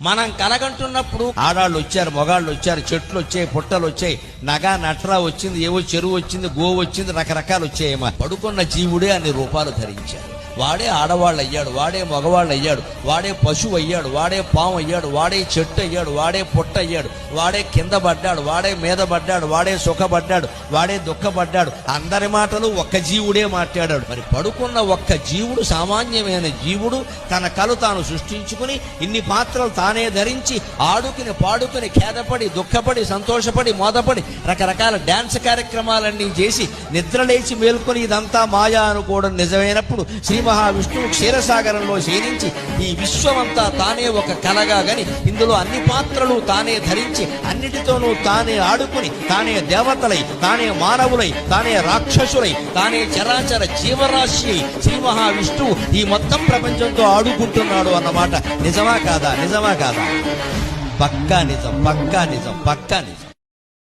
మనం కలగంటున్నప్పుడు ఆడాళ్ళు వచ్చారు, మొగాళ్ళు వచ్చారు, చెట్లు వచ్చాయి, పుట్టలు వచ్చాయి, నగా నట్రా వచ్చింది, ఏవో చెరువు వచ్చింది, గోవు వచ్చింది, రకరకాలు వచ్చాయేమో. పడుకున్న జీవుడే అన్ని రూపాలు ధరించాడు. వాడే ఆడవాళ్ళు అయ్యాడు, వాడే మగవాళ్ళు అయ్యాడు, వాడే పశువు అయ్యాడు, వాడే పాము అయ్యాడు, వాడే చెట్టు అయ్యాడు, వాడే పుట్ట అయ్యాడు, వాడే కింద పడ్డాడు, వాడే మీద పడ్డాడు, వాడే సుఖపడ్డాడు, వాడే దుఃఖపడ్డాడు. అందరి మాటలు ఒక్క జీవుడే మాట్లాడాడు. మరి పడుకున్న ఒక్క జీవుడు, సామాన్యమైన జీవుడు, తన కలు తాను సృష్టించుకుని ఇన్ని పాత్రలు తానే ధరించి ఆడుకుని పాడుకుని ఖేదపడి దుఃఖపడి సంతోషపడి మోదపడి రకరకాల డాన్స్ కార్యక్రమాలన్నీ చేసి నిద్రలేచి మేల్కొని ఇదంతా మాయా అనుకోవడం నిజమైనప్పుడు శ్రీ మహావిష్ణువు క్షీరసాగరంలో శయనించి ఈ విశ్వమంతా తానే ఒక కలగా గని ఇందులో అన్ని పాత్రలు తానే ధరించి అన్నిటితోనూ తానే ఆడుకుని తానే దేవతలై, తానే మానవులై, తానే రాక్షసులై, తానే చరాచర జీవరాశి శ్రీ మహావిష్ణువు ఈ మొత్తం ప్రపంచంతో ఆడుకుంటున్నాడు అన్నమాట. నిజమా కాదా? నిజమా కాదా? పక్కా నిజం, పక్కా నిజం, పక్కా నిజం.